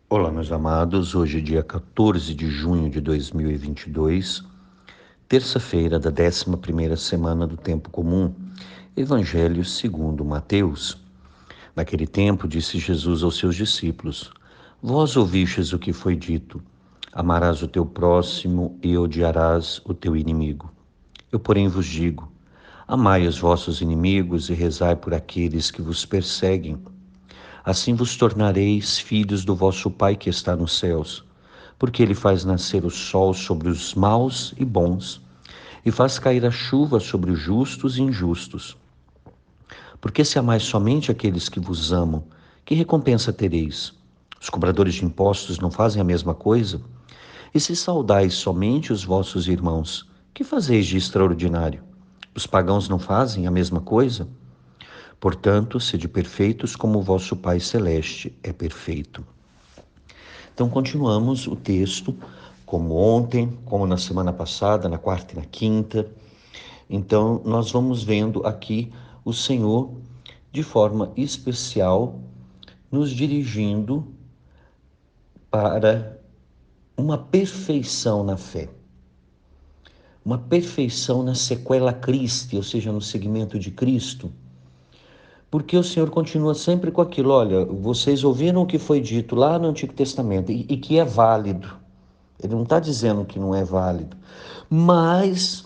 Olá, meus amados. Hoje é dia 14 de junho de 2022, terça-feira da 11ª semana do Tempo Comum. Evangelho segundo Mateus. Naquele tempo disse Jesus aos seus discípulos: Vós ouvistes o que foi dito: amarás o teu próximo e odiarás o teu inimigo. Eu, porém, vos digo: amai os vossos inimigos e rezai por aqueles que vos perseguem. Assim vos tornareis filhos do vosso Pai que está nos céus, porque ele faz nascer o sol sobre os maus e bons, e faz cair a chuva sobre os justos e injustos. Porque se amais somente aqueles que vos amam, que recompensa tereis? Os cobradores de impostos não fazem a mesma coisa? E se saudais somente os vossos irmãos, que fazeis de extraordinário? Os pagãos não fazem a mesma coisa? Portanto, sede perfeitos como o vosso Pai Celeste é perfeito. Então, continuamos o texto, como ontem, como na semana passada, na quarta e na quinta. Então, nós vamos vendo aqui o Senhor, de forma especial, nos dirigindo para uma perfeição na fé, uma perfeição na sequela Christi, ou seja, no seguimento de Cristo. Porque o Senhor continua sempre com aquilo: olha, vocês ouviram o que foi dito lá no Antigo Testamento e que é válido. Ele não está dizendo que não é válido. Mas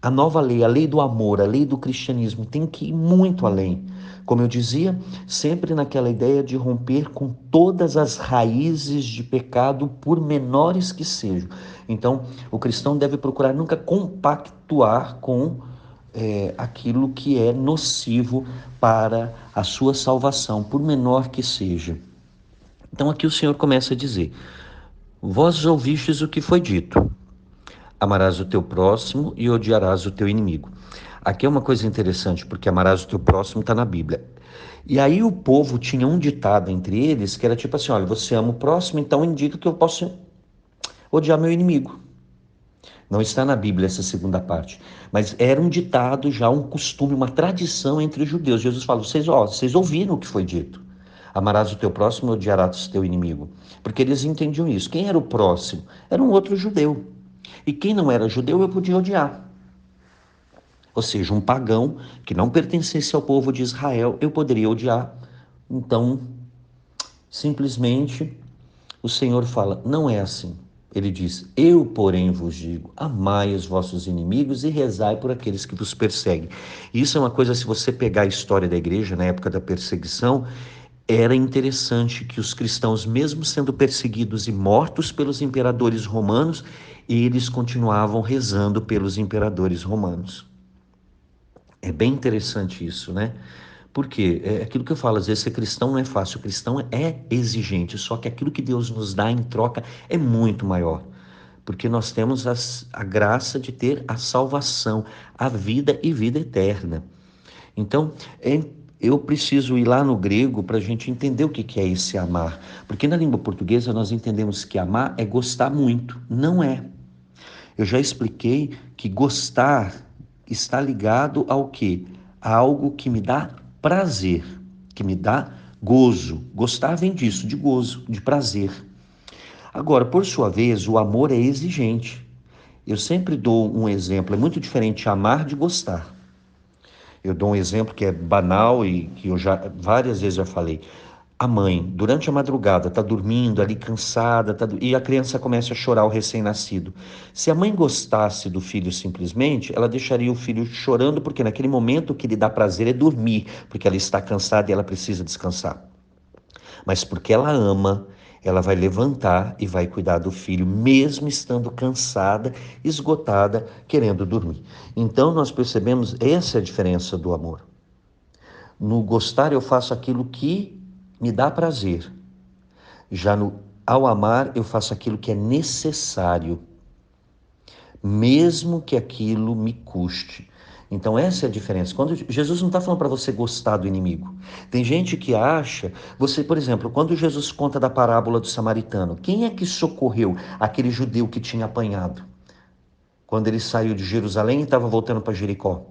a nova lei, a lei do amor, a lei do cristianismo tem que ir muito além. Como eu dizia, sempre naquela ideia de romper com todas as raízes de pecado, por menores que sejam. Então, o cristão deve procurar nunca compactuar com aquilo que é nocivo para a sua salvação, por menor que seja. Então, aqui o Senhor começa a dizer: vós ouvistes o que foi dito: amarás o teu próximo e odiarás o teu inimigo. Aqui é uma coisa interessante, porque amarás o teu próximo está na Bíblia. E aí o povo tinha um ditado entre eles que era tipo assim: olha, você ama o próximo, então indica que eu posso odiar meu inimigo. Não está na Bíblia essa segunda parte, mas era um ditado, já um costume, uma tradição entre os judeus. Jesus fala: vocês ouviram o que foi dito: amarás o teu próximo e odiarás o teu inimigo. Porque eles entendiam isso. Quem era o próximo? Era um outro judeu. E quem não era judeu eu podia odiar. Ou seja, um pagão que não pertencesse ao povo de Israel eu poderia odiar. Então, simplesmente, o Senhor fala: não é assim. Ele diz: eu, porém, vos digo, amai os vossos inimigos e rezai por aqueles que vos perseguem. Isso é uma coisa, se você pegar a história da igreja na época da perseguição, era interessante que os cristãos, mesmo sendo perseguidos e mortos pelos imperadores romanos, eles continuavam rezando pelos imperadores romanos. É bem interessante isso, né? Porque é aquilo que eu falo, às vezes ser cristão não é fácil, o cristão é exigente, só que aquilo que Deus nos dá em troca é muito maior. Porque nós temos a graça de ter a salvação, a vida e vida eterna. Então, eu preciso ir lá no grego para a gente entender o que é esse amar. Porque na língua portuguesa nós entendemos que amar é gostar muito. Não é. Eu já expliquei que gostar está ligado ao quê? A algo que me dá prazer, que me dá gozo. Gostar vem disso, de gozo, de prazer. Agora, por sua vez, o amor é exigente. Eu sempre dou um exemplo, é muito diferente amar de gostar. Eu dou um exemplo que é banal e que eu já várias vezes já falei. A mãe, durante a madrugada, está dormindo ali cansada, e a criança começa a chorar, o recém-nascido. Se a mãe gostasse do filho simplesmente, ela deixaria o filho chorando, porque naquele momento o que lhe dá prazer é dormir, porque ela está cansada e ela precisa descansar. Mas porque ela ama, ela vai levantar e vai cuidar do filho, mesmo estando cansada, esgotada, querendo dormir. Então nós percebemos essa é a diferença do amor. No gostar eu faço aquilo que me dá prazer. Já ao amar eu faço aquilo que é necessário, mesmo que aquilo me custe. Então essa é a diferença. Quando Jesus não está falando para você gostar do inimigo. Tem gente que acha, você, por exemplo, quando Jesus conta da parábola do samaritano, quem é que socorreu aquele judeu que tinha apanhado? Quando ele saiu de Jerusalém e estava voltando para Jericó.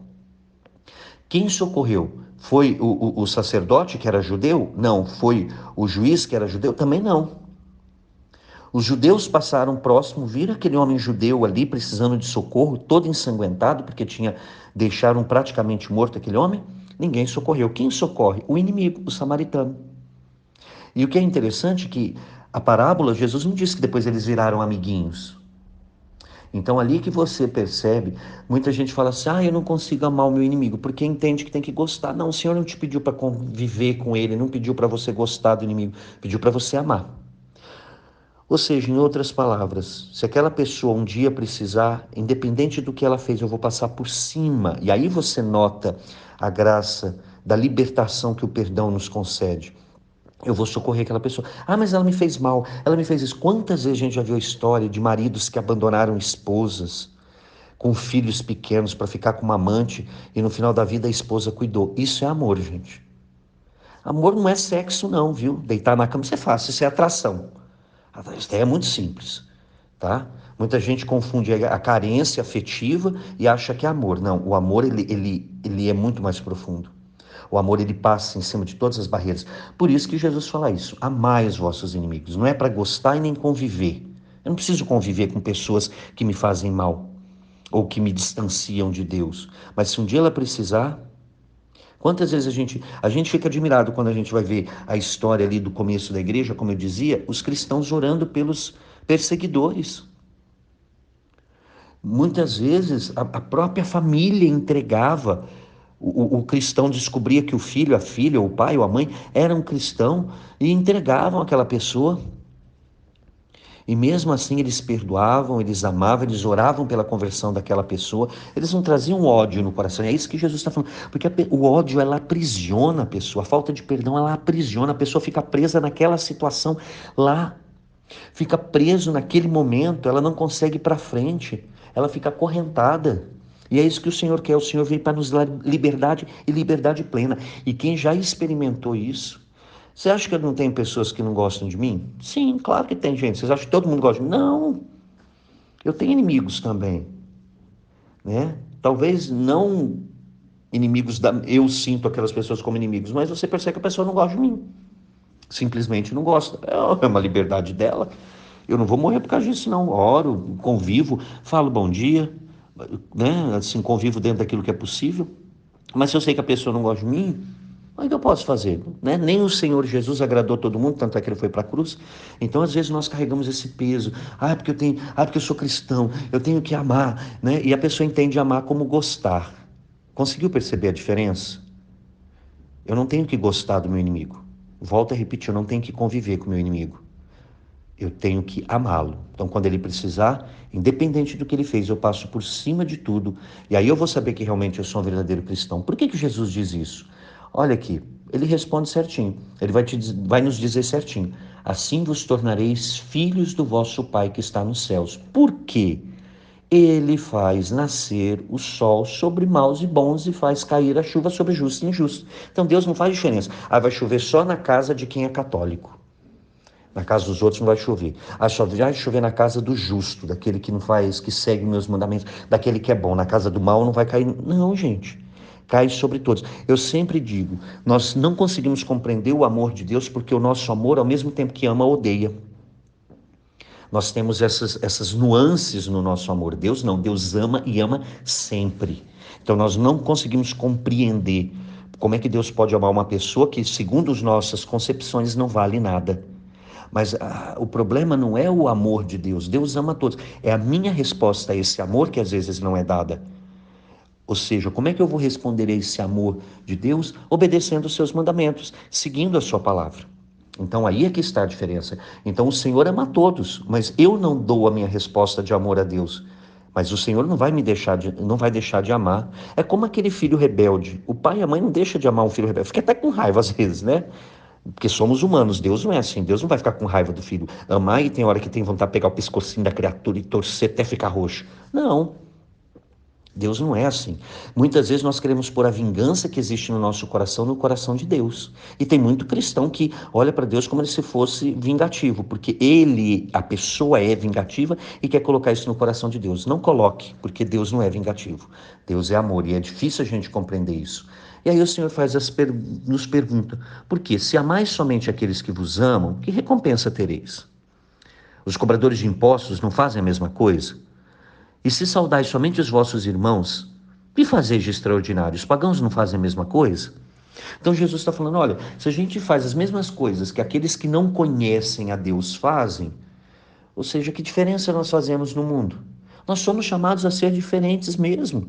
Quem socorreu? Foi o sacerdote que era judeu? Não. Foi o juiz que era judeu? Também não. Os judeus passaram próximo, viram aquele homem judeu ali precisando de socorro, todo ensanguentado, porque deixaram praticamente morto aquele homem. Ninguém socorreu. Quem socorre? O inimigo, o samaritano. E o que é interessante é que a parábola, Jesus não disse que depois eles viraram amiguinhos. Então ali que você percebe, muita gente fala assim, eu não consigo amar o meu inimigo, porque entende que tem que gostar. Não, o Senhor não te pediu para conviver com ele, não pediu para você gostar do inimigo, pediu para você amar. Ou seja, em outras palavras, se aquela pessoa um dia precisar, independente do que ela fez, eu vou passar por cima. E aí você nota a graça da libertação que o perdão nos concede. Eu vou socorrer aquela pessoa. Mas ela me fez mal, ela me fez isso. Quantas vezes a gente já viu a história de maridos que abandonaram esposas com filhos pequenos para ficar com uma amante e no final da vida a esposa cuidou. Isso é amor, gente. Amor não é sexo não, viu? Deitar na cama isso é fácil, isso é atração. Isso daí é muito simples, tá? Muita gente confunde a carência afetiva e acha que é amor. Não, o amor ele é muito mais profundo. O amor ele passa em cima de todas as barreiras. Por isso que Jesus fala isso: amai os vossos inimigos. Não é para gostar e nem conviver. Eu não preciso conviver com pessoas que me fazem mal ou que me distanciam de Deus. Mas se um dia ela precisar, quantas vezes a gente fica admirado quando a gente vai ver a história ali do começo da igreja, como eu dizia, os cristãos orando pelos perseguidores. Muitas vezes a própria família entregava, o cristão descobria que o filho, a filha, ou o pai ou a mãe era um cristão e entregavam aquela pessoa. E mesmo assim eles perdoavam, eles amavam, eles oravam pela conversão daquela pessoa. Eles não traziam ódio no coração. É isso que Jesus está falando. Porque o ódio, ela aprisiona a pessoa. A falta de perdão, ela aprisiona. A pessoa fica presa naquela situação lá. Fica preso naquele momento. Ela não consegue ir para frente. Ela fica acorrentada. E é isso que o Senhor quer. O Senhor veio para nos dar liberdade e liberdade plena. E quem já experimentou isso, você acha que eu não tenho pessoas que não gostam de mim? Sim, claro que tem gente. Vocês acham que todo mundo gosta de mim? Não, eu tenho inimigos também, né? Talvez não inimigos eu sinto aquelas pessoas como inimigos, mas você percebe que a pessoa não gosta de mim. Simplesmente não gosta. É uma liberdade dela. Eu não vou morrer por causa disso, não. Oro, convivo, falo bom dia, né? Assim, convivo dentro daquilo que é possível. Mas se eu sei que a pessoa não gosta de mim, o que eu posso fazer? Né? Nem o Senhor Jesus agradou todo mundo, tanto é que ele foi para a cruz. Então, às vezes, nós carregamos esse peso. Porque eu sou cristão, eu tenho que amar. Né? E a pessoa entende amar como gostar. Conseguiu perceber a diferença? Eu não tenho que gostar do meu inimigo. Volto a repetir, eu não tenho que conviver com o meu inimigo. Eu tenho que amá-lo. Então, quando ele precisar, independente do que ele fez, eu passo por cima de tudo. E aí eu vou saber que realmente eu sou um verdadeiro cristão. Por que Jesus diz isso? Olha aqui, ele responde certinho. Ele vai nos dizer certinho. Assim vos tornareis filhos do vosso Pai que está nos céus. Por quê? Ele faz nascer o sol sobre maus e bons e faz cair a chuva sobre justos e injustos. Então Deus não faz diferença. Vai chover só na casa de quem é católico. Na casa dos outros não vai chover. Só vai chover na casa do justo, daquele que não faz, que segue meus mandamentos, daquele que é bom. Na casa do mal não vai cair. Não, gente. Cai sobre todos. Eu sempre digo, nós não conseguimos compreender o amor de Deus porque o nosso amor, ao mesmo tempo que ama, odeia. Nós temos essas nuances no nosso amor. Deus não, Deus ama e ama sempre. Então nós não conseguimos compreender como é que Deus pode amar uma pessoa que, segundo as nossas concepções, não vale nada. Mas o problema não é o amor de Deus. Deus ama todos. É a minha resposta a esse amor que às vezes não é dada. Ou seja, como é que eu vou responder a esse amor de Deus? Obedecendo os seus mandamentos, seguindo a sua palavra. Então aí é que está a diferença. Então o Senhor ama a todos, mas eu não dou a minha resposta de amor a Deus. Mas o Senhor não vai deixar de amar. É como aquele filho rebelde. O pai e a mãe não deixam de amar um filho rebelde. Fica até com raiva às vezes, né? Porque somos humanos, Deus não é assim, Deus não vai ficar com raiva do filho. Amar e tem hora que tem vontade de pegar o pescocinho da criatura e torcer até ficar roxo. Não, Deus não é assim. Muitas vezes nós queremos pôr a vingança que existe no nosso coração no coração de Deus. E tem muito cristão que olha para Deus como se fosse vingativo, porque a pessoa é vingativa e quer colocar isso no coração de Deus. Não coloque, porque Deus não é vingativo. Deus é amor e é difícil a gente compreender isso. E aí o Senhor nos pergunta, por quê? Se amais somente aqueles que vos amam, que recompensa tereis? Os cobradores de impostos não fazem a mesma coisa? E se saudais somente os vossos irmãos, que fazeis de extraordinário? Os pagãos não fazem a mesma coisa? Então Jesus está falando, olha, se a gente faz as mesmas coisas que aqueles que não conhecem a Deus fazem, ou seja, que diferença nós fazemos no mundo? Nós somos chamados a ser diferentes mesmo.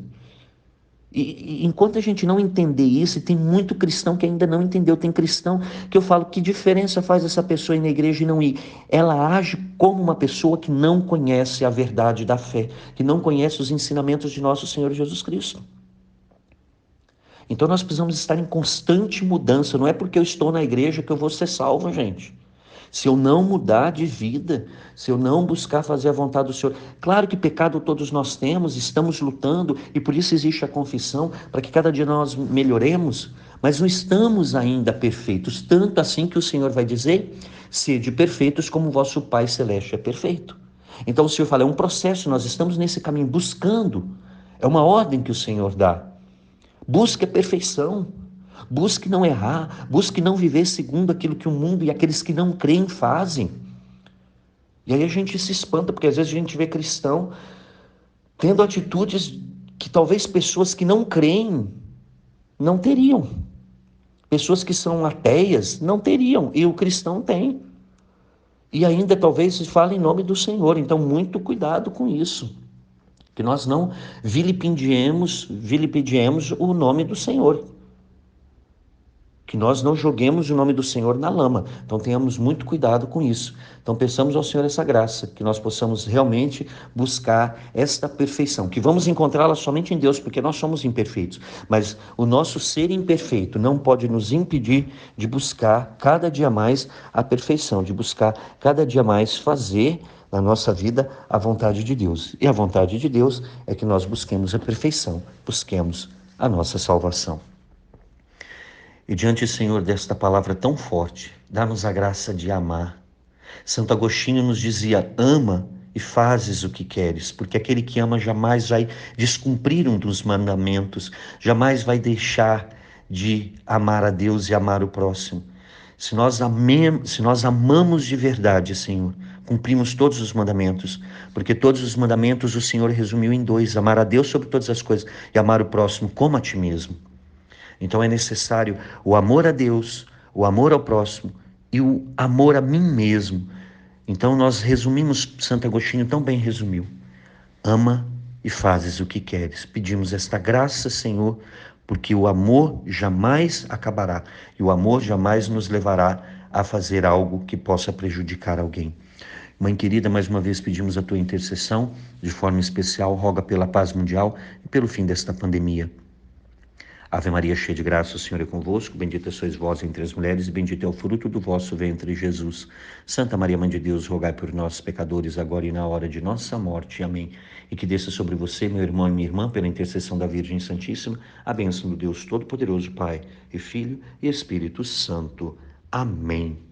E enquanto a gente não entender isso, e tem muito cristão que ainda não entendeu, tem cristão que eu falo, que diferença faz essa pessoa ir na igreja e não ir? Ela age como uma pessoa que não conhece a verdade da fé, que não conhece os ensinamentos de nosso Senhor Jesus Cristo. Então nós precisamos estar em constante mudança, não é porque eu estou na igreja que eu vou ser salvo, gente. Se eu não mudar de vida, se eu não buscar fazer a vontade do Senhor. Claro que pecado todos nós temos, estamos lutando, e por isso existe a confissão, para que cada dia nós melhoremos, mas não estamos ainda perfeitos, tanto assim que o Senhor vai dizer, sede perfeitos como o vosso Pai Celeste é perfeito. Então o Senhor fala, é um processo, nós estamos nesse caminho, buscando, é uma ordem que o Senhor dá. Busque a perfeição, busque não errar, busque não viver segundo aquilo que o mundo e aqueles que não creem fazem. E aí a gente se espanta, porque às vezes a gente vê cristão tendo atitudes que talvez pessoas que não creem não teriam. Pessoas que são ateias não teriam, e o cristão tem. E ainda talvez se fale em nome do Senhor, então muito cuidado com isso. Que nós não vilipendiemos o nome do Senhor. Que nós não joguemos o nome do Senhor na lama. Então tenhamos muito cuidado com isso. Então peçamos ao Senhor essa graça, que nós possamos realmente buscar esta perfeição, que vamos encontrá-la somente em Deus, porque nós somos imperfeitos. Mas o nosso ser imperfeito não pode nos impedir de buscar cada dia mais a perfeição, de buscar cada dia mais fazer na nossa vida a vontade de Deus. E a vontade de Deus é que nós busquemos a perfeição, busquemos a nossa salvação. E diante, Senhor, desta palavra tão forte, dá-nos a graça de amar. Santo Agostinho nos dizia, ama e fazes o que queres, porque aquele que ama jamais vai descumprir um dos mandamentos, jamais vai deixar de amar a Deus e amar o próximo. Se nós amamos de verdade, Senhor, cumprimos todos os mandamentos, porque todos os mandamentos o Senhor resumiu em 2, amar a Deus sobre todas as coisas e amar o próximo como a ti mesmo. Então é necessário o amor a Deus, o amor ao próximo e o amor a mim mesmo. Então nós resumimos, Santo Agostinho tão bem resumiu, ama e fazes o que queres. Pedimos esta graça, Senhor, porque o amor jamais acabará e o amor jamais nos levará a fazer algo que possa prejudicar alguém. Mãe querida, mais uma vez pedimos a tua intercessão, de forma especial, roga pela paz mundial e pelo fim desta pandemia. Ave Maria, cheia de graça, o Senhor é convosco, bendita sois vós entre as mulheres e bendito é o fruto do vosso ventre, Jesus. Santa Maria, Mãe de Deus, rogai por nós, pecadores, agora e na hora de nossa morte. Amém. E que desça sobre você, meu irmão e minha irmã, pela intercessão da Virgem Santíssima, a bênção do Deus Todo-Poderoso, Pai e Filho e Espírito Santo. Amém.